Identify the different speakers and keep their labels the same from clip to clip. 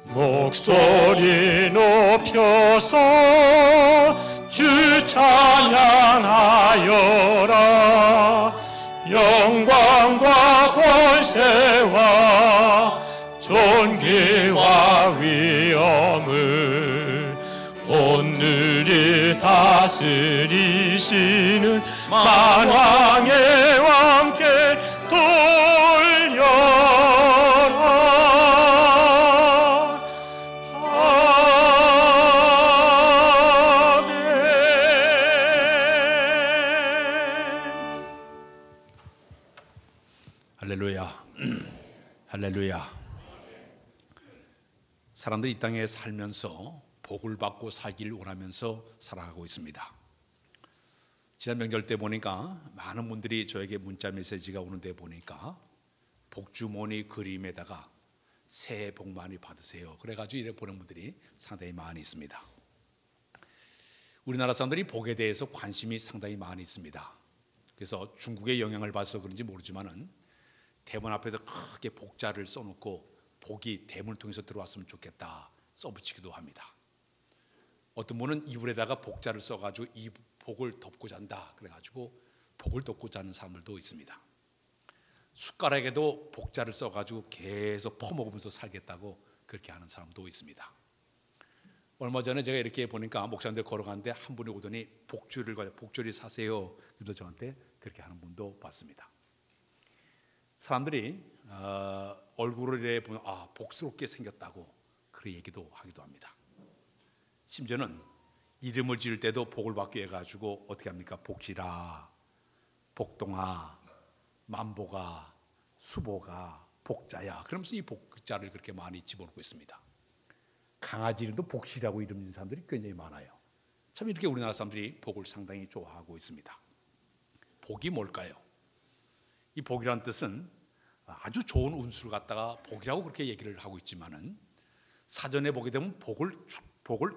Speaker 1: 목소리 높여서 주 찬양하여라. 영광과 권세와 존귀와 위엄을 오늘이 다스리시는 만왕의 왕께 돌려라. 아멘.
Speaker 2: 할렐루야. 할렐루야. 사람들이 이 땅에 살면서 복을 받고 살기를 원하면서 살아가고 있습니다. 지난 명절 때 보니까 많은 분들이 저에게 문자 메시지가 오는데 보니까 복주머니 그림에다가 새해 복 많이 받으세요. 그래가지고 이래 보는 분들이 상당히 많이 있습니다. 우리나라 사람들이 복에 대해서 관심이 상당히 많이 있습니다. 그래서 중국의 영향을 받아서 그런지 모르지만은 대문 앞에서 크게 복자를 써놓고 복이 대문을 통해서 들어왔으면 좋겠다 써붙이기도 합니다. 어떤 분은 이불에다가 복자를 써가지고 이 복을 덮고 잔다 그래가지고 복을 덮고 자는 사람들도 있습니다. 숟가락에도 복자를 써가지고 계속 퍼먹으면서 살겠다고 그렇게 하는 사람도 있습니다. 얼마 전에 제가 이렇게 보니까 목사님들 걸어가는데 한 분이 오더니 복주리 사세요. 그래서 저한테 그렇게 하는 분도 봤습니다. 사람들이 얼굴을 이래 보면 복스럽게 생겼다고 그런 얘기도 하기도 합니다. 심지어는 이름을 지을 때도 복을 받기 위해 가지고 어떻게 합니까? 복지라, 복동아, 만보가, 수보가, 복자야. 그러면서 이 복자를 그렇게 많이 집어넣고 있습니다. 강아지 이름도 복시라고 이름 지은 사람들이 굉장히 많아요. 참 이렇게 우리나라 사람들이 복을 상당히 좋아하고 있습니다. 복이 뭘까요? 이 복이라는 뜻은 아주 좋은 운수를 갖다가 복이라고 그렇게 얘기를 하고 있지만은 사전에 보게 되면 복을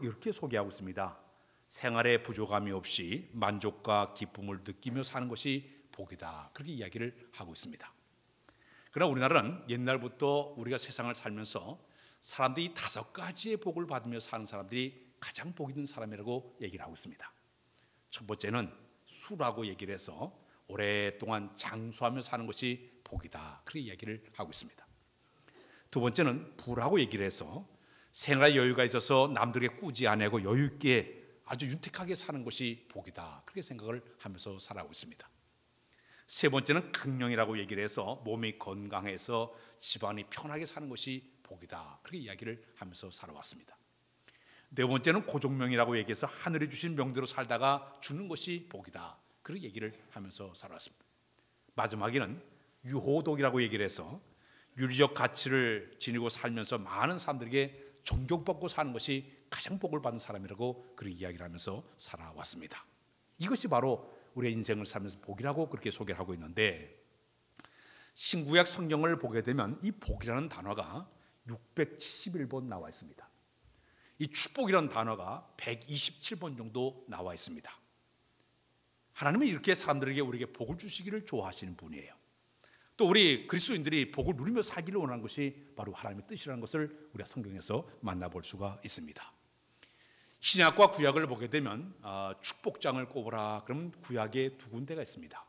Speaker 2: 이렇게 소개하고 있습니다. 생활에 부족함이 없이 만족과 기쁨을 느끼며 사는 것이 복이다. 그렇게 이야기를 하고 있습니다. 그러나 우리나라는 옛날부터 우리가 세상을 살면서 사람들이 5가지의 복을 받으며 사는 사람들이 가장 복 있는 사람이라고 얘기를 하고 있습니다. 첫 번째는 수라고 얘기를 해서 오랫동안 장수하며 사는 것이 복이다. 그렇게 이야기를 하고 있습니다. 두 번째는 부라고 얘기를 해서 생활에 여유가 있어서 남들에게 꾸지 않고 여유 있게 아주 윤택하게 사는 것이 복이다. 그렇게 생각을 하면서 살아가고 있습니다. 세 번째는 강령이라고 얘기를 해서 몸이 건강해서 집안이 편하게 사는 것이 복이다. 그렇게 이야기를 하면서 살아왔습니다. 네 번째는 고종명이라고 얘기해서 하늘이 주신 명대로 살다가 죽는 것이 복이다. 그렇게 얘기를 하면서 살아왔습니다. 마지막에는 유호독이라고 얘기를 해서 윤리적 가치를 지니고 살면서 많은 사람들에게 존경받고 사는 것이 가장 복을 받는 사람이라고 그렇게 이야기를 하면서 살아왔습니다. 이것이 바로 우리의 인생을 살면서 복이라고 그렇게 소개를 하고 있는데, 신구약 성경을 보게 되면 이 복이라는 단어가 671번 나와 있습니다. 이 축복이라는 단어가 127번 정도 나와 있습니다. 하나님은 이렇게 사람들에게 우리에게 복을 주시기를 좋아하시는 분이에요. 또 우리 그리스도인들이 복을 누리며 살기를 원하는 것이 바로 하나님의 뜻이라는 것을 우리가 성경에서 만나볼 수가 있습니다. 신약과 구약을 보게 되면 축복장을 꼽으라 그러면 구약에 2군데가 있습니다.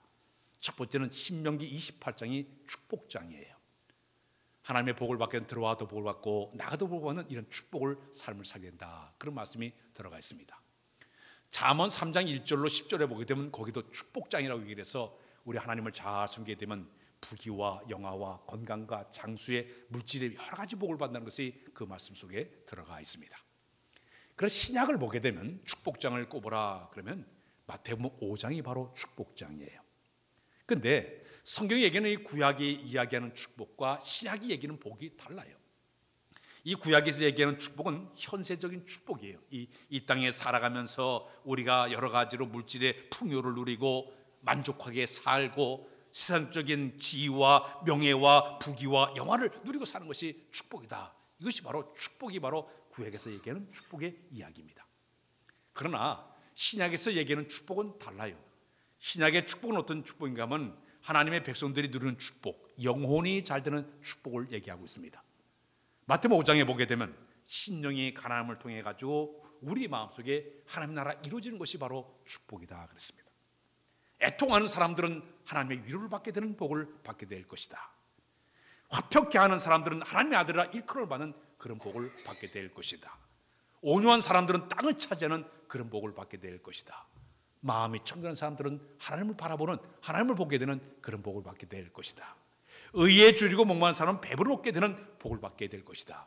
Speaker 2: 첫 번째는 신명기 28장이 축복장이에요. 하나님의 복을 받게 되면 들어와도 복을 받고 나가도 복을 받는 이런 축복을 삶을 살게 된다. 그런 말씀이 들어가 있습니다. 잠언 3장 1절로 10절에 보게 되면 거기도 축복장이라고 얘기를 해서 우리 하나님을 잘 섬기게 되면 부귀와 영화와 건강과 장수의 물질의 여러 가지 복을 받는다는 것이 그 말씀 속에 들어가 있습니다. 그래서 신약을 보게 되면 축복장을 꼽으라 그러면 마태복음 5장이 바로 축복장이에요. 그런데 성경이 얘기하는 이 구약이 이야기하는 축복과 신약이 얘기하는 복이 달라요. 이 구약에서 얘기하는 축복은 현세적인 축복이에요. 이 땅에 살아가면서 우리가 여러 가지로 물질의 풍요를 누리고 만족하게 살고 세상적인 지위와 명예와 부귀와 영화를 누리고 사는 것이 축복이다. 이것이 바로 축복이 바로 구약에서 얘기하는 축복의 이야기입니다. 그러나 신약에서 얘기하는 축복은 달라요. 신약의 축복은 어떤 축복인가 하면 하나님의 백성들이 누리는 축복, 영혼이 잘 되는 축복을 얘기하고 있습니다. 마태복음 5장에 보게 되면 심령이 가난함을 통해 가지고 우리 마음속에 하나님 나라 이루어지는 것이 바로 축복이다 그랬습니다. 애통하는 사람들은 하나님의 위로를 받게 되는 복을 받게 될 것이다. 화평케 하는 사람들은 하나님의 아들이라 일컬음을 받는 그런 복을 받게 될 것이다. 온유한 사람들은 땅을 차지하는 그런 복을 받게 될 것이다. 마음이 청결한 사람들은 하나님을 바라보는, 하나님을 보게 되는 그런 복을 받게 될 것이다. 의에 줄이고 목마른 사람은 배부를 얻게 되는 복을 받게 될 것이다.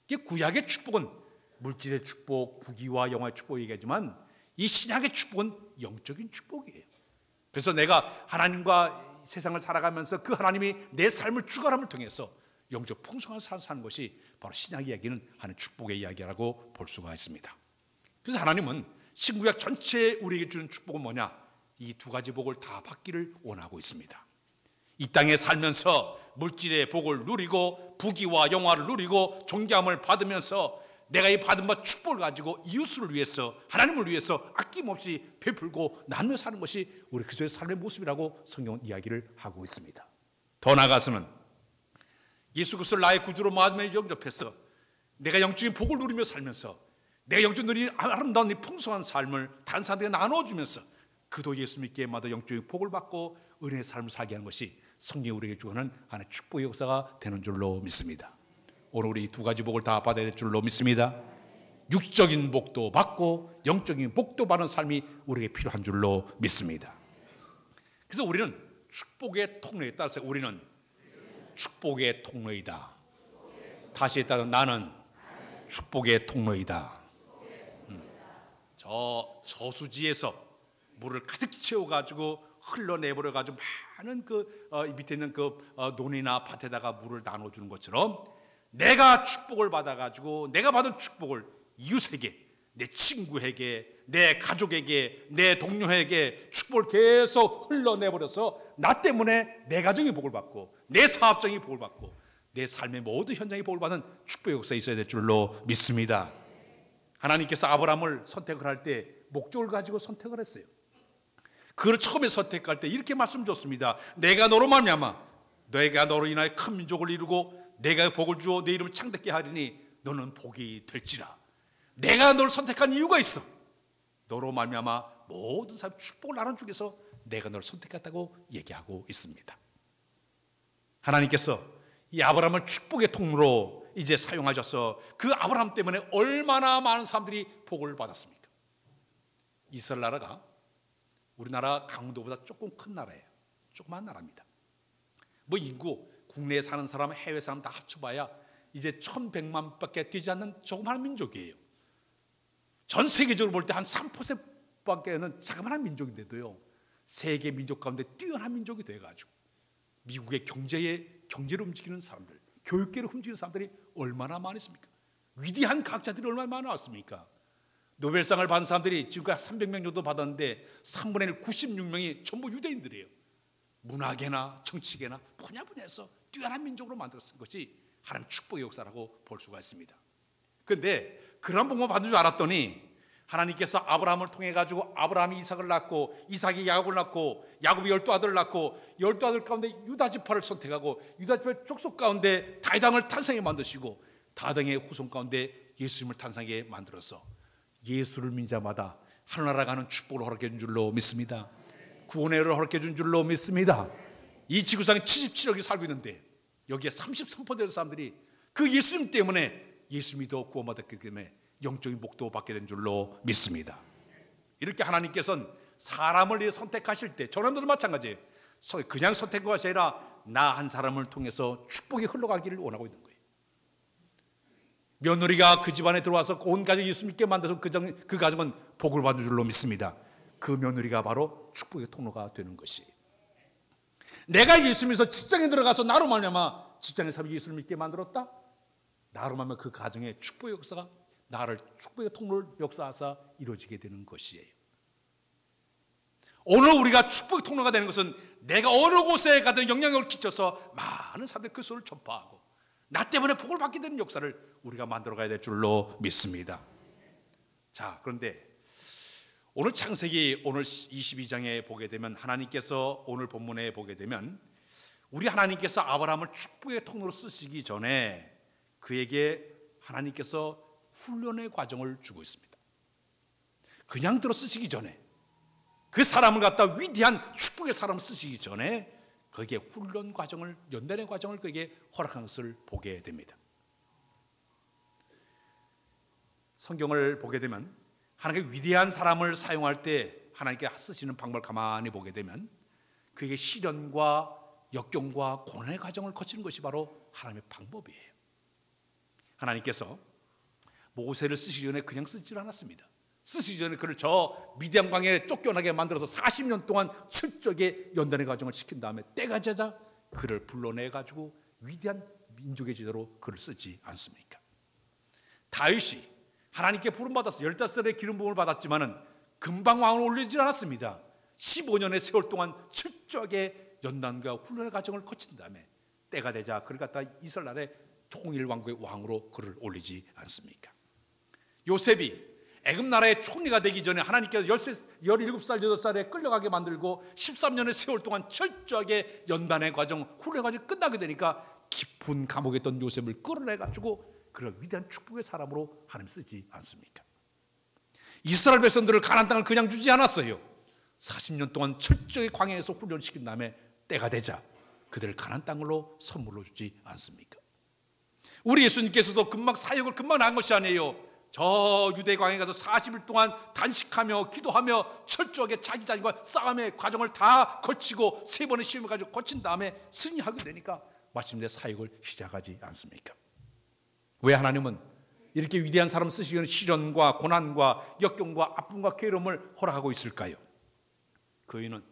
Speaker 2: 이게 구약의 축복은 물질의 축복, 부귀와 영화의 축복 얘기하지만 이 신약의 축복은 영적인 축복이에요. 그래서 내가 하나님과 세상을 살아가면서 그 하나님이 내 삶을 주관함을 통해서 영적 풍성한 삶을 사는 것이 바로 신약 이야기는 하는 축복의 이야기라고 볼 수가 있습니다. 그래서 하나님은 신구약 전체에 우리에게 주는 축복은 뭐냐? 이 두 가지 복을 다 받기를 원하고 있습니다. 이 땅에 살면서 물질의 복을 누리고 부귀와 영화를 누리고 존귀함을 받으면서 내가 이 받은 바 축복을 가지고 이웃을 위해서, 하나님을 위해서 아낌없이 베풀고 나누며 사는 것이 우리 그리스도의 삶의 모습이라고 성경은 이야기를 하고 있습니다. 더 나아가서는 예수 그리스도를 나의 구주로 마음에 영접해서 내가 영적인 복을 누리며 살면서 내가 영적인 누리는 아름다운 이 풍성한 삶을 다른 사람들에게 나눠주면서 그도 예수 믿기에 마다 영적인 복을 받고 은혜의 삶을 살게 하는 것이 성경이 우리에게 주는 하나의 축복의 역사가 되는 줄로 믿습니다. 오늘 우리 두 가지 복을 다 받아야 될 줄로 믿습니다. 육적인 복도 받고 영적인 복도 받는 삶이 우리에게 필요한 줄로 믿습니다. 그래서 우리는 축복의 통로에 따라서 우리는 축복의 통로이다. 다시 따라 나는 축복의 통로이다. 저 저수지에서 물을 가득 채워가지고 흘러내버려가지고 많은 밑에 있는 논이나 밭에다가 물을 나눠주는 것처럼 내가 축복을 받아가지고 내가 받은 축복을 이웃에게, 내 친구에게, 내 가족에게, 내 동료에게 축복을 계속 흘러내버려서 나 때문에 내 가정이 복을 받고 내 사업장이 복을 받고 내 삶의 모든 현장이 복을 받는 축복의 역사가 있어야 될 줄로 믿습니다. 하나님께서 아브라함을 선택을 할 때 목적을 가지고 선택을 했어요. 그를 처음에 선택할 때 이렇게 말씀 줬습니다. 내가 너로 말미암아 내가 너로 인하여 큰 민족을 이루고 내가 복을 주어 내 이름을 창대케 하리니 너는 복이 될지라. 내가 너를 선택한 이유가 있어. 너로 말미암아 모든 사람 축복을 나눠주기 위해서 내가 너를 선택했다고 얘기하고 있습니다. 하나님께서 이 아브라함을 축복의 통로로 이제 사용하셔서 그 아브라함 때문에 얼마나 많은 사람들이 복을 받았습니까? 이스라엘 나라가 우리나라 강원도보다 조금 큰 나라예요. 조그만 나라입니다. 뭐 인구 국내에 사는 사람, 해외 사람 다 합쳐봐야 이제 1100만밖에 되지 않는 조그마한 민족이에요. 전 세계적으로 볼 때 한 3%밖에는 자그마한 민족인데도요, 세계 민족 가운데 뛰어난 민족이 돼가지고 미국의 경제를 움직이는 사람들, 교육계를 움직이는 사람들이 얼마나 많습니까? 위대한 과학자들이 얼마나 많았습니까? 노벨상을 받은 사람들이 지금까지 300명 정도 받았는데 3분의 1, 96명이 전부 유대인들이에요. 문화계나 정치계나 분야에서 뛰어난 민족으로 만들었던 것이 하나님 축복의 역사라고 볼 수가 있습니다. 그런데 그런 복만 받은 줄 알았더니 하나님께서 아브라함을 통해 가지고 아브라함이 이삭을 낳고 이삭이 야곱을 낳고 야곱이 12아들을 낳고 12아들 가운데 유다 지파를 선택하고 유다 지파의 족속 가운데 다윗 왕을 탄생하게 만드시고 다윗의 후손 가운데 예수님을 탄생하게 만들어서 예수를 믿는 자마다 하늘나라 가는 축복을 허락해 준 줄로 믿습니다. 구원의 은혜를 허락해 준 줄로 믿습니다. 이 지구상에 77억이 살고 있는데 여기에 33%의 사람들이 그 예수님 때문에 예수 믿어 구원받았기 때문에 영적인 복도 받게 된 줄로 믿습니다. 이렇게 하나님께서는 사람을 선택하실 때 저런들도 마찬가지예요. 그냥 선택한 것이 아니라 나 한 사람을 통해서 축복이 흘러가기를 원하고 있는 거예요. 며느리가 그 집안에 들어와서 온 가족 예수 믿게 만들어서 그 가정은 복을 받는 줄로 믿습니다. 그 며느리가 바로 축복의 통로가 되는 것이, 내가 예수 믿어서 직장에 들어가서 나로 말미암아 직장의 사람이 예수를 믿게 만들었다, 나로 말미암아 그 가정의 축복의 역사가 나를 축복의 통로를 역사하사 이루어지게 되는 것이에요. 오늘 우리가 축복의 통로가 되는 것은 내가 어느 곳에 가든 영향력을 끼쳐서 많은 사람들이 그 소리를 전파하고 나 때문에 복을 받게 되는 역사를 우리가 만들어가야 될 줄로 믿습니다. 자, 그런데 오늘 창세기 오늘 22장에 보게 되면 하나님께서 오늘 본문에 보게 되면 우리 하나님께서 아브라함을 축복의 통로로 쓰시기 전에 그에게 하나님께서 훈련의 과정을 주고 있습니다. 그냥 들어 쓰시기 전에, 그 사람을 갖다 위대한 축복의 사람을 쓰시기 전에 거기에 훈련 과정을, 연단의 과정을 그에게 허락한 것을 보게 됩니다. 성경을 보게 되면 하나님께 위대한 사람을 사용할 때 하나님께 쓰시는 방법을 가만히 보게 되면 그에게 시련과 역경과 고난의 과정을 거치는 것이 바로 하나님의 방법이에요. 하나님께서 모세를 쓰시기 전에 그냥 쓰지 않았습니다. 쓰시기 전에 그를 저 미디안 광야에 쫓겨나게 만들어서 40년 동안 철저하게 연단의 과정을 시킨 다음에 때가 되자 그를 불러내가지고 위대한 민족의 지도로 그를 쓰지 않습니까? 다윗이 하나님께 부름받아서 15살에 기름 부음을 받았지만은 금방 왕을 올리지 않았습니다. 15년의 세월 동안 철저하게 연단과 훈련의 과정을 거친 다음에 때가 되자 그를 갖다 이스라엘의 통일 왕국의 왕으로 그를 올리지 않습니까? 요셉이 애굽 나라의 총리가 되기 전에 하나님께서 17살, 8살에 끌려가게 만들고 13년의 세월 동안 철저하게 연단의 과정, 훈련의 과정이 끝나게 되니까 깊은 감옥에 있던 요셉을 끌어내가지고 그런 위대한 축복의 사람으로 하나님 쓰지 않습니까? 이스라엘 백성들을 가나안 땅을 그냥 주지 않았어요. 40년 동안 철저히 광야에서 훈련시킨 다음에 때가 되자 그들을 가나안 땅으로 선물로 주지 않습니까? 우리 예수님께서도 금방 사역을 금방 한 것이 아니에요. 저 유대 광야에 가서 40일 동안 단식하며 기도하며 철저하게 자기 자신과 싸움의 과정을 다 거치고 3번의 시험을 가지고 거친 다음에 승리하게 되니까 마침내 사역을 시작하지 않습니까? 왜 하나님은 이렇게 위대한 사람 쓰시는 시련과 고난과 역경과 아픔과 괴로움을 허락하고 있을까요? 그 이유는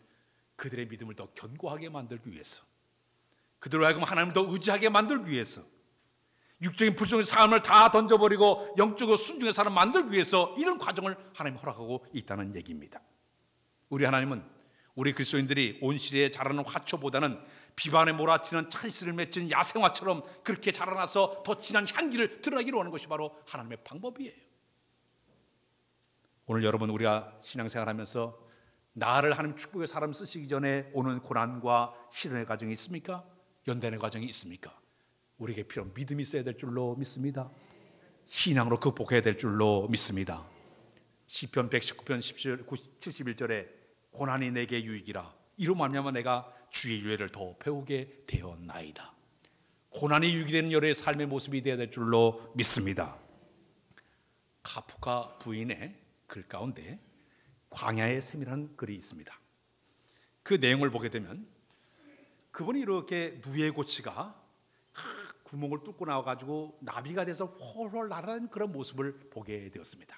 Speaker 2: 그들의 믿음을 더 견고하게 만들기 위해서, 그들로 하여금 하나님을 더 의지하게 만들기 위해서, 육적인 불순종의 삶을 다 던져버리고 영적으로 순종의 사람 만들기 위해서 이런 과정을 하나님 허락하고 있다는 얘기입니다. 우리 하나님은 우리 그리스도인들이 온 시대에 자라는 화초보다는 비바람에 몰아치는 찬씨를 맺힌 야생화처럼 그렇게 자라나서 더 진한 향기를 드러나기를 원하는 것이 바로 하나님의 방법이에요. 오늘 여러분, 우리가 신앙생활하면서 나를 하나님 축복의 사람 쓰시기 전에 오는 고난과 시련의 과정이 있습니까? 연단의 과정이 있습니까? 우리에게 필요한 믿음이 있어야 될 줄로 믿습니다. 신앙으로 극복해야 될 줄로 믿습니다. 시편 119편 71절에 고난이 내게 유익이라 이로 말미암아 내가 주의 유예를 더 배우게 되었나이다. 고난이 유익이 되는 여러의 삶의 모습이 되어야 될 줄로 믿습니다. 카프카 부인의 글 가운데 광야의 샘이라는 글이 있습니다. 그 내용을 보게 되면 그분이 이렇게 누에 고치가 구멍을 뚫고 나와가지고 나비가 돼서 홀홀 날아다니는 그런 모습을 보게 되었습니다.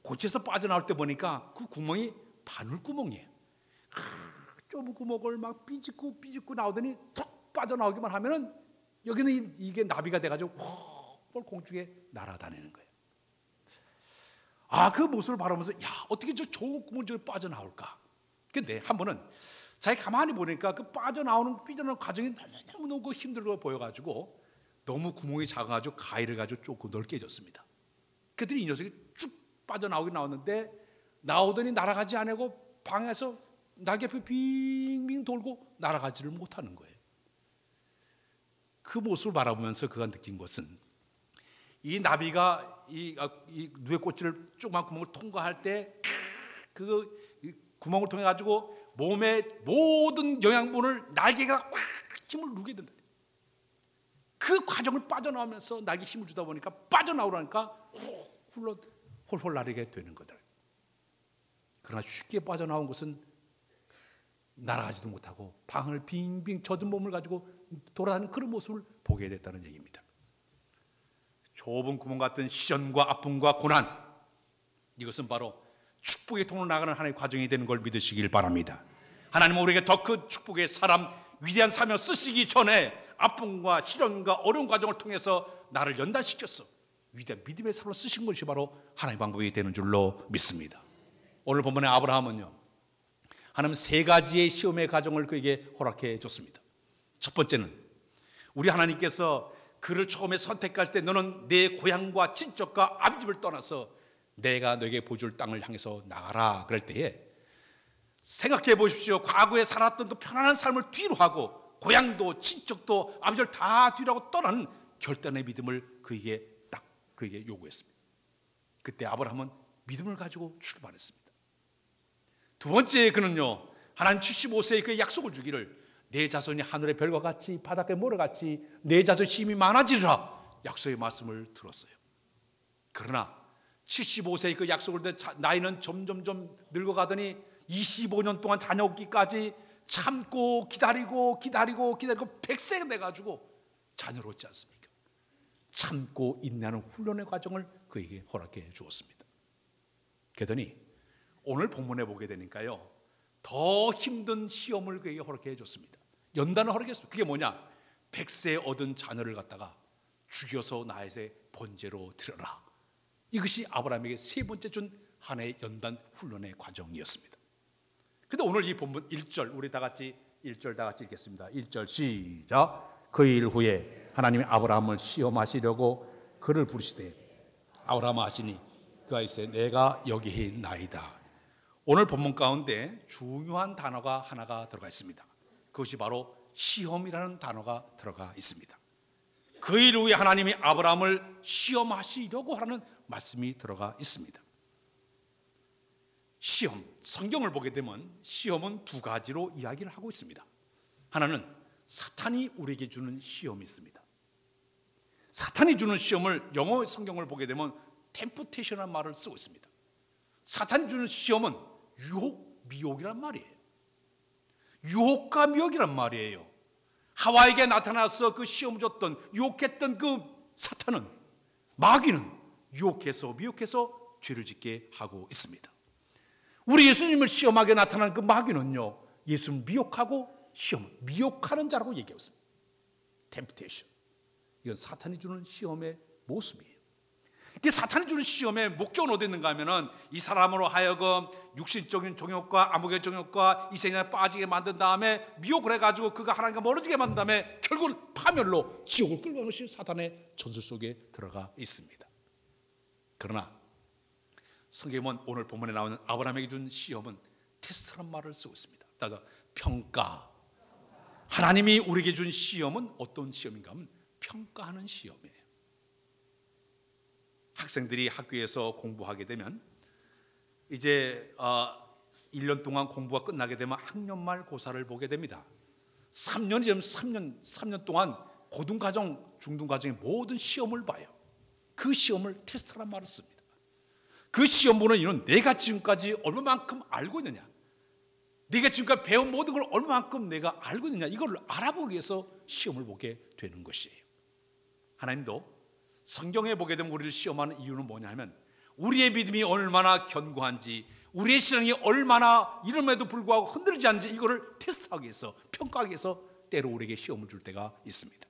Speaker 2: 고치에서 빠져나올 때 보니까 그 구멍이 바늘구멍이에요. 좁은 구멍을 막 삐집고 나오더니 툭 빠져나오기만 하면은 여기는 이게 나비가 돼가지고 홀 공중에 날아다니는 거예요. 그 모습을 바라보면서 어떻게 저 좋은 구멍 중에 빠져나올까? 근데 한 번은 자기 가만히 보니까 그 삐져나오는 과정이 너무너무 힘들어 보여가지고 너무 구멍이 작아가지고 가위를 가지고 조금 넓게 해줬습니다. 그랬더니 이 녀석이 쭉 빠져나오긴 나왔는데 나오더니 날아가지 않고 방에서 날개 옆에 빙빙 돌고 날아가지를 못하는 거예요. 그 모습을 바라보면서 그가 느낀 것은 이 나비가 이 누에 꼬치를 조그만 구멍을 통과할 때 그 구멍을 통해 가지고 몸의 모든 영양분을 날개가 확 힘을 누게 된다. 그 과정을 빠져나오면서 날개 힘을 주다 보니까 빠져나오라니까 홀홀 날게 되는 거다. 그러나 쉽게 빠져나온 것은 날아가지도 못하고 방을 빙빙 젖은 몸을 가지고 돌아다니는 그런 모습을 보게 됐다는 얘기입니다. 좁은 구멍 같은 시련과 아픔과 고난, 이것은 바로 축복의 통로 나가는 하나의 과정이 되는 걸 믿으시길 바랍니다. 하나님은 우리에게 더 큰 축복의 사람, 위대한 사명 쓰시기 전에 아픔과 시련과 어려운 과정을 통해서 나를 연단시켰어. 위대한 믿음의 사람으로 쓰신 것이 바로 하나님의 방법이 되는 줄로 믿습니다. 오늘 본문의 아브라함은요, 하나님 3가지의 시험의 과정을 그에게 허락해 줬습니다. 첫 번째는 우리 하나님께서 그를 처음에 선택하실 때 너는 내 고향과 친척과 아비집을 떠나서 내가 너에게 보여줄 땅을 향해서 나가라 그럴 때에 생각해 보십시오. 과거에 살았던 그 편안한 삶을 뒤로 하고 고향도 친척도 아비집을 다 뒤로 하고 떠나는 결단의 믿음을 그에게 딱 그에게 요구했습니다. 그때 아브라함은 믿음을 가지고 출발했습니다. 두 번째, 그는요, 하나님 75세에 그 약속을 주기를 내 자손이 하늘의 별과 같이 바닷가의 모래같이 내 자손 힘이 많아지리라 약속의 말씀을 들었어요. 그러나 75세의 그 약속을 듣자 나이는 점점점 늙어가더니 25년 동안 자녀 얻기까지 참고 기다리고 100세가 돼가지고 자녀를 얻지 않습니까? 참고 인내하는 훈련의 과정을 그에게 허락해 주었습니다. 그러더니 오늘 본문에 보게 되니까요, 더 힘든 시험을 그에게 허락해 줬습니다. 연단을 허락했습니다. 그게 뭐냐? 100세 얻은 자녀를 갖다가 죽여서 나에게 번제로 드려라. 이것이 아브라함에게 세 번째 준 하나의 연단 훈련의 과정이었습니다. 근데 오늘 이 본문 1절, 우리 다 같이 1절 다 같이 읽겠습니다. 1절 시작. 그 일 후에 하나님이 아브라함을 시험하시려고 그를 부르시되 아브라함아 하시니 그가 이르되 내가 여기 있나이다. 오늘 본문 가운데 중요한 단어가 하나가 들어가 있습니다. 그것이 바로 시험이라는 단어가 들어가 있습니다. 그 일 후에 하나님이 아브라함을 시험하시려고 하는 말씀이 들어가 있습니다. 시험, 성경을 보게 되면 시험은 두 가지로 이야기를 하고 있습니다. 하나는 사탄이 우리에게 주는 시험이 있습니다. 사탄이 주는 시험을 영어 성경을 보게 되면 템프테이션이라는 말을 쓰고 있습니다. 사탄이 주는 시험은 유혹, 미혹이란 말이에요. 유혹과 미혹이란 말이에요. 하와에게 나타나서 그 시험을 줬던, 유혹했던 그 사탄은, 마귀는 유혹해서 미혹해서 죄를 짓게 하고 있습니다. 우리 예수님을 시험하게 나타난 그 마귀는요, 예수를 미혹하고 미혹하는 자라고 얘기하고 있습니다. 템프테이션. 이건 사탄이 주는 시험의 모습이에요. 이 사탄이 주는 시험의 목적은 어디 있는가 하면은 이 사람으로 하여금 육신적인 종욕과 암흑의 종욕과 이 세상에 빠지게 만든 다음에 미혹을 해가지고 그가 하나님과 멀어지게 만든 다음에 결국은 파멸로 지옥을 끌고 가는 것이 사탄의 전술 속에 들어가 있습니다. 그러나 성경은 오늘 본문에 나오는 아브라함에게 준 시험은 테스트라는 말을 쓰고 있습니다. 따라서 평가. 하나님이 우리에게 준 시험은 어떤 시험인가 하면 평가하는 시험이에요. 학생들이 학교에서 공부하게 되면 이제 1년 동안 공부가 끝나게 되면 학년말 고사를 보게 됩니다. 3년 동안 고등과정, 중등과정의 모든 시험을 봐요. 그 시험을 테스트란 말을 씁니다. 그 시험 보는 이유는 내가 지금까지 얼마만큼 알고 있느냐, 내가 지금까지 배운 모든 걸 얼마만큼 내가 알고 있느냐, 이걸 알아보기 위해서 시험을 보게 되는 것이에요. 하나님도 성경에 보게 되면 우리를 시험하는 이유는 뭐냐 하면 우리의 믿음이 얼마나 견고한지, 우리의 신앙이 얼마나 이름에도 불구하고 흔들리지 않는지 이거를 테스트하기 위해서, 평가하기 위해서 때로 우리에게 시험을 줄 때가 있습니다.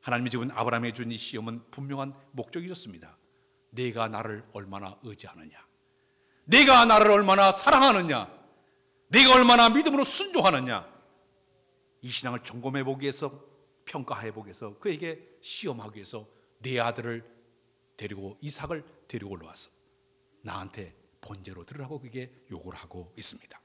Speaker 2: 하나님이 지금 아브라함에게 준 이 시험은 분명한 목적이 있었습니다. 내가 나를 얼마나 의지하느냐, 내가 나를 얼마나 사랑하느냐, 내가 얼마나 믿음으로 순종하느냐, 이 신앙을 점검해 보기 위해서, 평가해 보기 위해서, 그에게 시험하기 위해서 내 아들을 데리고, 이삭을 데리고 올라와서 나한테 번제로 드리라고 그에게 요구를 하고 있습니다.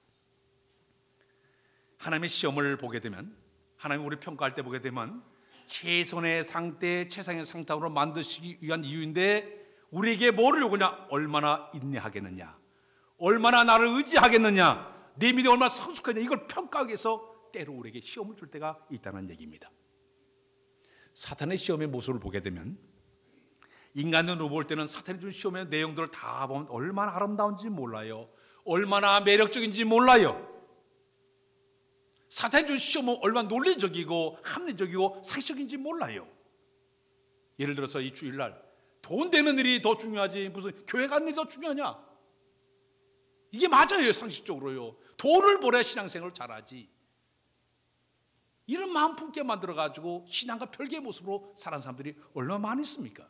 Speaker 2: 하나님의 시험을 보게 되면, 하나님 우리 평가할 때 보게 되면 최선의 상태, 최상의 상태로 만드시기 위한 이유인데 우리에게 뭐를 요구하냐? 얼마나 인내하겠느냐, 얼마나 나를 의지하겠느냐, 내 믿음이 얼마나 성숙하냐, 이걸 평가하기 위해서 때로 우리에게 시험을 줄 때가 있다는 얘기입니다. 사탄의 시험의 모습을 보게 되면 인간 눈으로 볼 때는 사탄이 준 시험의 내용들을 다 보면 얼마나 아름다운지 몰라요. 얼마나 매력적인지 몰라요. 사탄이 준 시험은 얼마나 논리적이고 합리적이고 상식적인지 몰라요. 예를 들어서 이 주일날 돈 되는 일이 더 중요하지 무슨 교회 가는 일이 더 중요하냐? 이게 맞아요. 상식적으로요. 돈을 벌어야 신앙생활을 잘하지. 이런 마음 품게 만들어가지고 신앙과 별개의 모습으로 사는 사람들이 얼마나 많이 있습니까?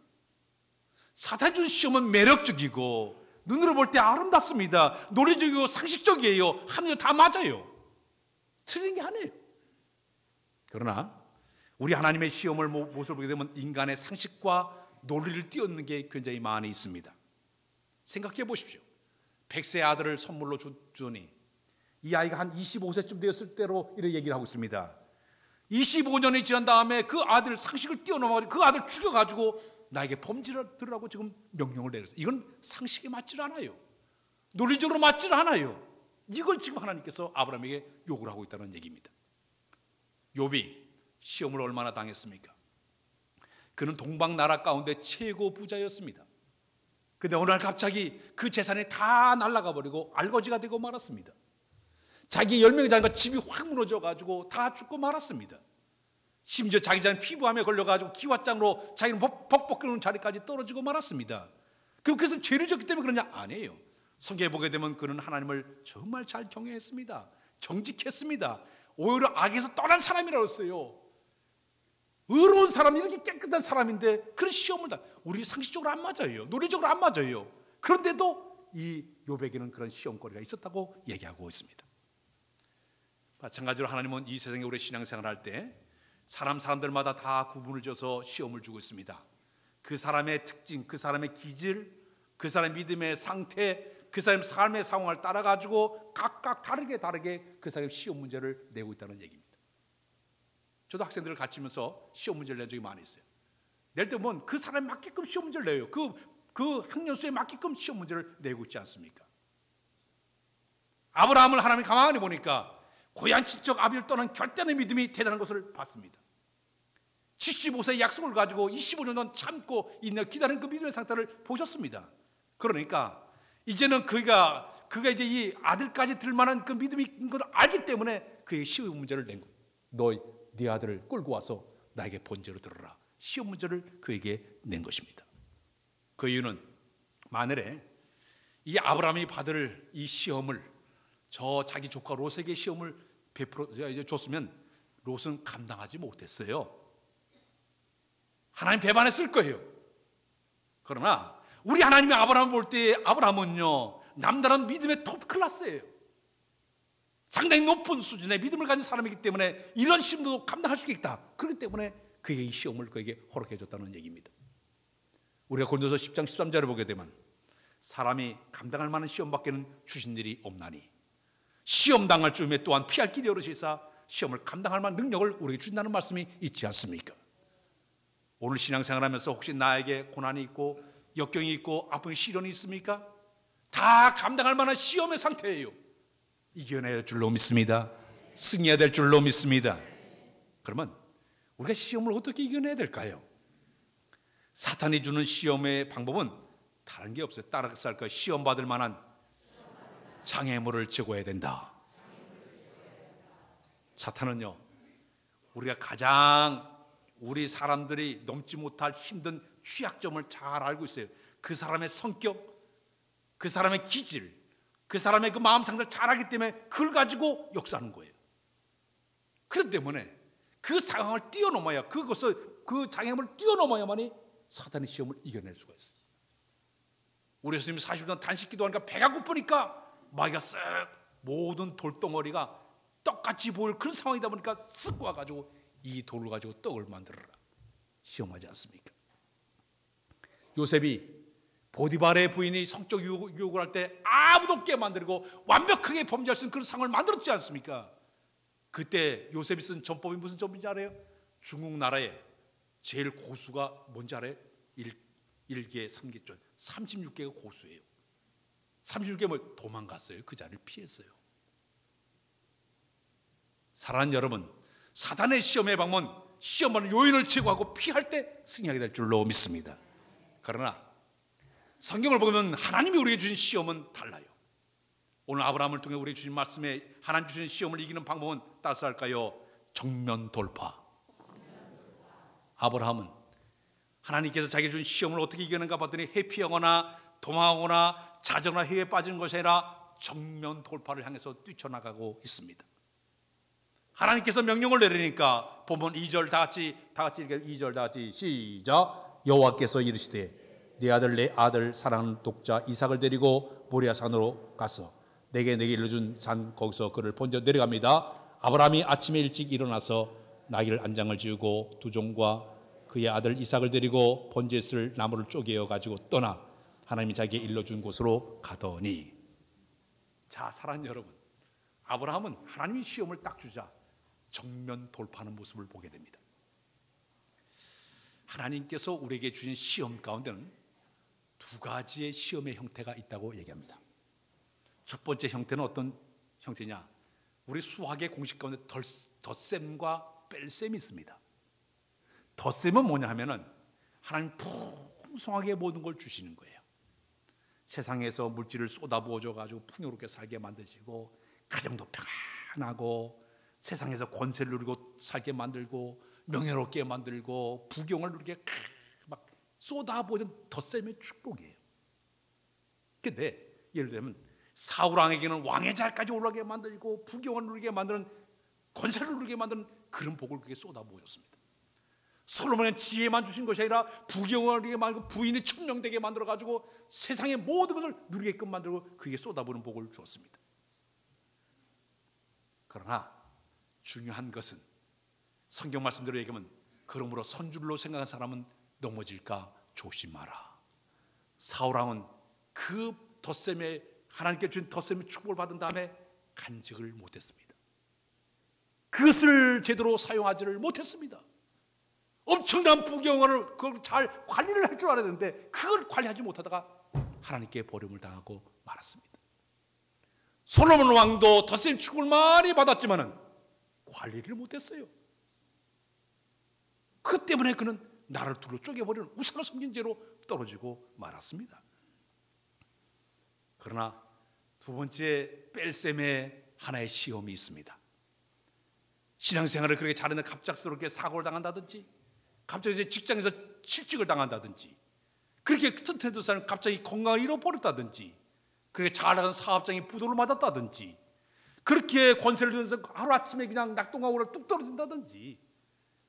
Speaker 2: 사탄이 준 시험은 매력적이고 눈으로 볼 때 아름답습니다. 논리적이고 상식적이에요. 합리적 다 맞아요. 틀린 게 아니에요. 그러나 우리 하나님의 시험을 모습을 보게 되면 인간의 상식과 논리를 뛰어넘는 게 굉장히 많이 있습니다. 생각해 보십시오. 100세 아들을 선물로 주더니 이 아이가 한 25세쯤 되었을 때로 이렇게 얘기를 하고 있습니다. 25년이 지난 다음에 그 아들 상식을 뛰어넘어가지고 그 아들 죽여가지고 나에게 범죄를 들으라고 지금 명령을 내렸어요. 이건 상식에 맞질 않아요. 논리적으로 맞질 않아요. 이걸 지금 하나님께서 아브라함에게 요구를 하고 있다는 얘기입니다. 욥이 시험을 얼마나 당했습니까? 그는 동방 나라 가운데 최고 부자였습니다. 근데 어느 날 갑자기 그 재산이 다 날아가 버리고 알거지가 되고 말았습니다. 자기 10명의 자녀가 집이 확 무너져 가지고 다 죽고 말았습니다. 심지어 자기 자녀 피부암에 걸려가지고 기왓장으로 자기는 벅벅 끓는 자리까지 떨어지고 말았습니다. 그래서 죄를 졌기 때문에 그러냐? 아니에요. 성경에 보게 되면 그는 하나님을 정말 잘 경외했습니다. 정직했습니다. 오히려 악에서 떠난 사람이라고 했어요. 의로운 사람, 이렇게 깨끗한 사람인데 그런 시험을 다, 우리 상식적으로 안 맞아요. 논리적으로 안 맞아요. 그런데도 이 욥에게는 그런 시험거리가 있었다고 얘기하고 있습니다. 마찬가지로 하나님은 이 세상에 우리 신앙생활할 때 사람들마다 다 구분을 져서 시험을 주고 있습니다. 그 사람의 특징, 그 사람의 기질, 그 사람의 믿음의 상태, 그 사람의 삶의 상황을 따라 가지고 각각 다르게 그 사람의 시험 문제를 내고 있다는 얘기입니다. 저도 학생들을 가르치면서 시험 문제를 낸 적이 많이 있어요. 낼 때 보면 그 사람에 맞게끔 시험 문제를 내요. 그 학년수에 맞게끔 시험 문제를 내고 있지 않습니까? 아브라함을 하나님이 가만히 보니까 고향 친척 아비를 떠난 결단의 믿음이 대단한 것을 봤습니다. 75세의 약속을 가지고 25년 동안 참고 있는 기다리는 그 믿음의 상태를 보셨습니다. 그러니까 이제는 그가 이제 이 아들까지 들 만한 그 믿음이 있는 걸 알기 때문에 그의 시험 문제를 낸 거예요. 네 아들을 끌고 와서 나에게 번제로 들어라. 시험 문제를 그에게 낸 것입니다. 그 이유는 만일에 이 아브라함이 받을 이 시험을 저 자기 조카 롯에게 시험을 베풀어 줬으면 롯은 감당하지 못했어요. 하나님 배반했을 거예요. 그러나 우리 하나님이 아브라함을 볼 때 아브라함은요, 남다른 믿음의 톱 클래스예요. 상당히 높은 수준의 믿음을 가진 사람이기 때문에 이런 시험도 감당할 수 있다. 그렇기 때문에 그에게 이 시험을 그에게 허락해 줬다는 얘기입니다. 우리가 고린도서 10장 13절을 보게 되면 사람이 감당할 만한 시험밖에는 주신 일이 없나니 시험 당할 즈음에 또한 피할 길이 여럿이사 시험을 감당할 만한 능력을 우리에게 주신다는 말씀이 있지 않습니까? 오늘 신앙생활하면서 혹시 나에게 고난이 있고 역경이 있고 아픈 시련이 있습니까? 다 감당할 만한 시험의 상태예요. 이겨내야 될 줄로 믿습니다. 승리해야 될 줄로 믿습니다. 그러면 우리가 시험을 어떻게 이겨내야 될까요? 사탄이 주는 시험의 방법은 다른 게 없어요. 따라서 할까요? 시험 받을 만한 장애물을 제거해야 된다. 사탄은요, 우리가 가장 우리 사람들이 넘지 못할 힘든 취약점을 잘 알고 있어요. 그 사람의 성격, 그 사람의 기질, 그 사람의 그 마음 상태를 잘 알기 때문에 그걸 가지고 역사하는 거예요. 그렇기 때문에 그 상황을 뛰어넘어야, 그 장애물을 뛰어넘어야만이 사탄의 시험을 이겨낼 수가 있어요. 우리 예수님이 40일 동안 단식 기도하니까 배가 고프니까 마귀가 쓱 모든 돌덩어리가 떡같이 보일 그런 상황이다 보니까 쓱 와가지고 이 돌을 가지고 떡을 만들어라. 시험하지 않습니까? 요셉이 보디발의 부인이 성적 유혹을 할 때 아무도 없게 만들고 완벽하게 범죄할 수 있는 그런 상황을 만들었지 않습니까? 그때 요셉이 쓴 전법이 무슨 전법인지 알아요? 중국 나라에 제일 고수가 뭔지 알아요? 1개, 3개쯤 36개가 고수예요. 36개 뭐 도망갔어요. 그 자리를 피했어요. 사랑하는 여러분, 사단의 시험의 방문, 시험하는 요인을 제거하고 피할 때 승리하게 될 줄로 믿습니다. 그러나 성경을 보면 하나님이 우리에게 주신 시험은 달라요. 오늘 아브라함을 통해 우리에게 주신 말씀에 하나님 주신 시험을 이기는 방법은 따스할까요? 정면 돌파. 아브라함은 하나님께서 자기에게 준 시험을 어떻게 이겨낸가 봤더니 회피하거나 도망하거나 자정이나 회에 빠지는 것이 아니라 정면 돌파를 향해서 뛰쳐나가고 있습니다. 하나님께서 명령을 내리니까 보면 2절 다 같이 2절 다 같이 시작. 여호와께서 이르시되 네 아들 사랑하는 독자 이삭을 데리고 모리아 산으로 가서 내게 일러준 산 거기서 그를 번져 내려갑니다. 아브라함이 아침에 일찍 일어나서 나귀를 안장을 지우고 두 종과 그의 아들 이삭을 데리고 번제에 쓸 나무를 쪼개어 가지고 떠나 하나님이 자기에게 일러준 곳으로 가더니. 자, 사랑하는 여러분, 아브라함은 하나님이 시험을 딱 주자 정면 돌파하는 모습을 보게 됩니다. 하나님께서 우리에게 주신 시험 가운데는 두 가지의 시험의 형태가 있다고 얘기합니다. 첫 번째 형태는 어떤 형태냐? 우리 수학의 공식 가운데 덧셈과 뺄셈이 있습니다. 덧셈은 뭐냐 하면은 하나님 풍성하게 모든 걸 주시는 거예요. 세상에서 물질을 쏟아부어줘 가지고 풍요롭게 살게 만드시고, 가정도 평안하고, 세상에서 권세를 누리고 살게 만들고, 명예롭게 만들고, 부경을 누리게 막 쏟아부어준 덧셈의 축복이에요. 근데 예를 들면 사울 왕에게는 왕의 자리까지 올라가게 만들고, 부경을 누리게 만드는, 권세를 누리게 만드는 그런 복을 그게 쏟아부어줬습니다. 솔로몬은 지혜만 주신 것이 아니라 부경을 누리게 만들고, 부인이 천명되게 만들어가지고 세상의 모든 것을 누리게끔 만들고 그게 쏟아부는 복을 주었습니다. 그러나 중요한 것은 성경 말씀대로 얘기하면, 그러므로 선줄로 생각한 사람은 넘어질까 조심하라. 사울왕은 그 덧셈에, 하나님께 주신 덧셈의 축복을 받은 다음에 간직을 못했습니다. 그것을 제대로 사용하지를 못했습니다. 엄청난 부경을 그걸 잘 관리를 할 줄 알아야 되는데 그걸 관리하지 못하다가 하나님께 버림을 당하고 말았습니다. 솔로몬 왕도 덧셈 축복을 많이 받았지만은 관리를 못했어요. 그 때문에 그는 나를 둘로 쪼개버리는 우상을 섬긴 죄로 떨어지고 말았습니다. 그러나 두 번째 뺄셈의 하나의 시험이 있습니다. 신앙생활을 그렇게 잘했는데 갑작스럽게 사고를 당한다든지, 갑자기 직장에서 실직을 당한다든지, 그렇게 튼튼했던 사람이 갑자기 건강을 잃어버렸다든지, 그렇게 잘 나가는 사업장이 부도를 맞았다든지, 그렇게 권세를 주면서 하루아침에 그냥 낙동강으로 뚝 떨어진다든지,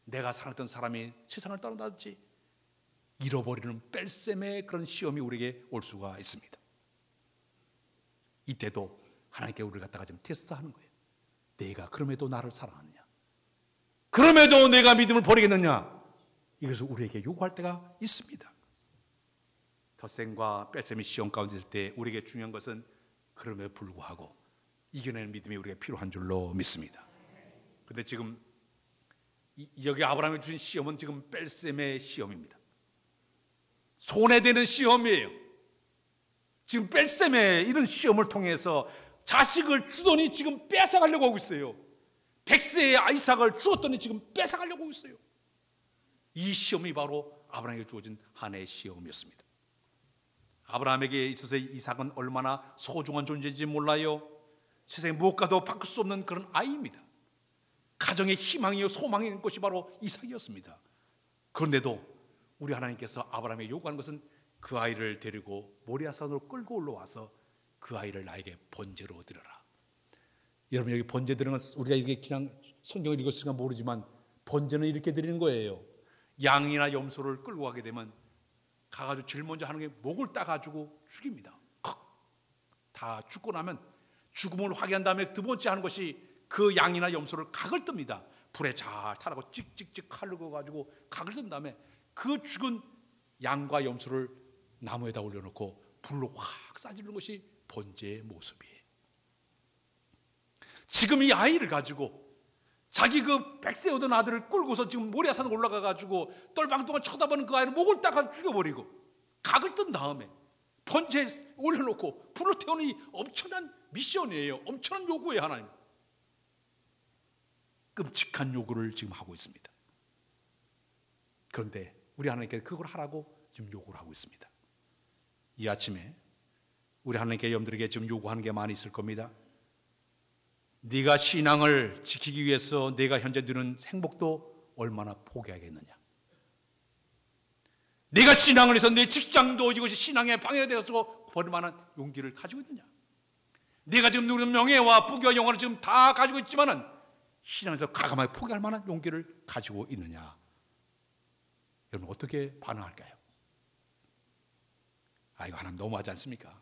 Speaker 2: 내가 살았던 사람이 세상을 떠난다든지, 잃어버리는 뺄셈의 그런 시험이 우리에게 올 수가 있습니다. 이때도 하나님께 우리를 갖다가 좀 테스트하는 거예요. 내가 그럼에도 나를 사랑하느냐, 그럼에도 내가 믿음을 버리겠느냐, 이것을 우리에게 요구할 때가 있습니다. 덧셈과 뺄셈의 시험 가운데 있을 때 우리에게 중요한 것은 그럼에도 불구하고 이겨내는 믿음이 우리가 필요한 줄로 믿습니다. 그런데 지금 여기 아브라함이 주신 시험은 지금 뺄셈의 시험입니다. 손해되는 시험이에요. 지금 뺄셈의 이런 시험을 통해서 자식을 주더니 지금 뺏어가려고 하고 있어요. 100세의 아이삭을 주었더니 지금 뺏어가려고 하고 있어요. 이 시험이 바로 아브라함에게 주어진 하나의 시험이었습니다. 아브라함에게 있어서 이삭은 얼마나 소중한 존재인지 몰라요. 세상에 무엇과도 바꿀 수 없는 그런 아이입니다. 가정의 희망이요 소망인 것이 바로 이삭이었습니다. 그런데도 우리 하나님께서 아브라함에게 요구하는 것은 그 아이를 데리고 모리아산으로 끌고 올라와서 그 아이를 나에게 번제로 드려라. 여러분, 여기 번제 드리는 건 우리가 이게 그냥 성경을 읽었으니까 모르지만 번제는 이렇게 드리는 거예요. 양이나 염소를 끌고 가게 되면 가가지고 제일 먼저 하는 게 목을 따가지고 죽입니다. 다 죽고 나면 죽음을 확인한 다음에 두 번째 하는 것이 그 양이나 염소를 각을 뜹니다. 불에 잘 타라고 찍찍찍 칼로 그어가지고 각을 뜬 다음에 그 죽은 양과 염소를 나무에다 올려놓고 불로 확 싸지르는 것이 번제의 모습이에요. 지금 이 아이를 가지고 자기 그 100세 얻은 아들을 끌고서 지금 모리아산으로 올라가가지고 똘방동안 쳐다보는 그 아이를 목을 따가 죽여버리고 각을 뜬 다음에 번제에 올려놓고 불을 태우는 이 엄청난 미션이에요. 엄청난 요구예요. 하나님 끔찍한 요구를 지금 하고 있습니다. 그런데 우리 하나님께 그걸 하라고 지금 요구를 하고 있습니다. 이 아침에 우리 하나님께 여러분들에게 지금 요구하는 게 많이 있을 겁니다. 네가 신앙을 지키기 위해서 내가 현재 누리는 행복도 얼마나 포기하겠느냐. 네가 신앙을 해서 내 직장도 이것이 신앙의 방해가 되어서 버릴 만한 용기를 가지고 있느냐. 네가 지금 누리는 명예와 부귀와 영화를 지금 다 가지고 있지만은 신앙에서 과감하게 포기할 만한 용기를 가지고 있느냐. 여러분 어떻게 반응할까요? 이거 하나님 너무하지 않습니까?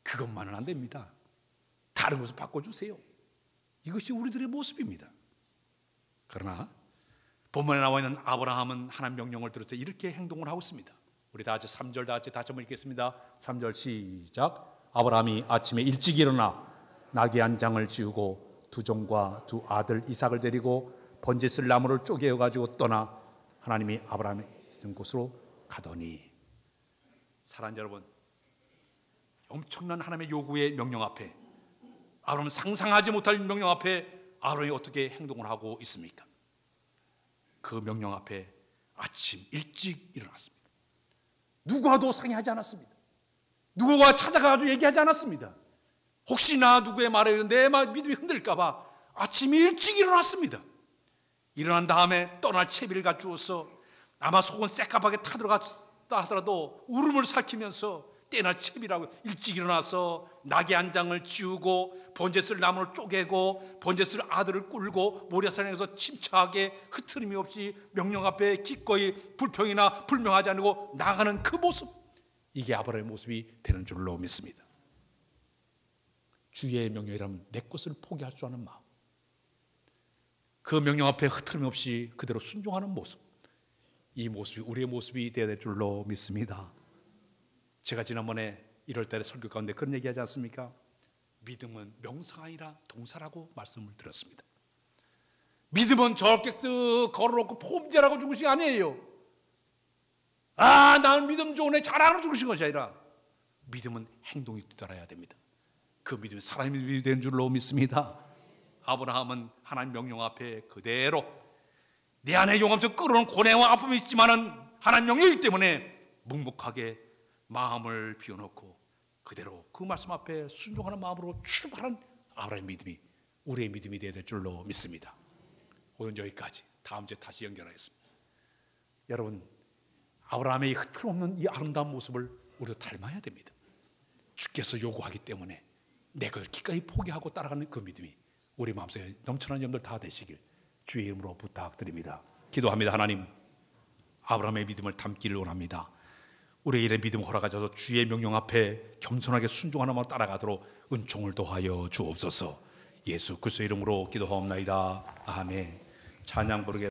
Speaker 2: 그것만은 안 됩니다. 다른 것을 바꿔주세요. 이것이 우리들의 모습입니다. 그러나 본문에 나와 있는 아브라함은 하나님 명령을 들어서 이렇게 행동을 하고 있습니다. 우리 다 같이 3절 다 같이 다시 한번 읽겠습니다. 3절 시작. 아브라함이 아침에 일찍 일어나 나귀 한 장을 지우고 두 종과 두 아들 이삭을 데리고 번제 쓸 나무를 쪼개어 가지고 떠나 하나님이 아브라함의 있는 곳으로 가더니. 사랑하는 여러분, 엄청난 하나님의 요구의 명령 앞에, 아론은 상상하지 못할 명령 앞에 아론이 어떻게 행동을 하고 있습니까? 그 명령 앞에 아침 일찍 일어났습니다. 누구와도 상의하지 않았습니다. 누구와 찾아가가지고 얘기하지 않았습니다. 혹시나 누구의 말에 내 믿음이 흔들릴까봐 아침 일찍 일어났습니다. 일어난 다음에 떠날 채비를 갖추어서 아마 속은 새까맣게 타들어갔다 하더라도 울음을 삼키면서 때나 채비라고 일찍 일어나서 낙의 한 장을 지우고 번제쓸 나무를 쪼개고 번제쓸 아들을 꿀고 모리아산에서 침착하게 흐트림이 없이 명령 앞에 기꺼이 불평이나 불명하지 않고 나가는 그 모습, 이게 아브라함의 모습이 되는 줄로 믿습니다. 주의 명령이라면 내 것을 포기할 줄 아는 마음, 그 명령 앞에 흐트림 없이 그대로 순종하는 모습, 이 모습이 우리의 모습이 되어야 될 줄로 믿습니다. 제가 지난번에 1월달에 설교 가운데 그런 얘기하지 않습니까? 믿음은 명사가 아니라 동사라고 말씀을 드렸습니다. 믿음은 저렇게 걸어놓고 폼질하고 죽으신 게 아니에요. 나는 믿음 좋으네 잘하는 죽으신 것이 아니라 믿음은 행동이 뒤따라야 됩니다. 그 믿음이 사람의 믿음이 된 줄로 믿습니다. 아브라함은 하나님 명령 앞에 그대로 내 안에 용암처럼 끓어오는 고뇌와 아픔이 있지만은 하나님 명령이기 때문에 묵묵하게 마음을 비워놓고 그대로 그 말씀 앞에 순종하는 마음으로 출발한 아브라함의 믿음이 우리의 믿음이 되어야 될 줄로 믿습니다. 오늘 여기까지, 다음 주에 다시 연결하겠습니다. 여러분, 아브라함의 흐트러없는 이 아름다운 모습을 우리도 닮아야 됩니다. 주께서 요구하기 때문에 내 걸 기꺼이 포기하고 따라가는 그 믿음이 우리 마음속에 넘쳐나는 여러분들 다 되시길 주의 이름으로 부탁드립니다. 기도합니다. 하나님, 아브라함의 믿음을 담기를 원합니다. 우리에게 이런 믿음 허락하셔서 주의 명령 앞에 겸손하게 순종하는 마음으로 따라가도록 은총을 더하여 주옵소서. 예수 그리스도의 이름으로 기도하옵나이다. 아멘. 찬양 부르게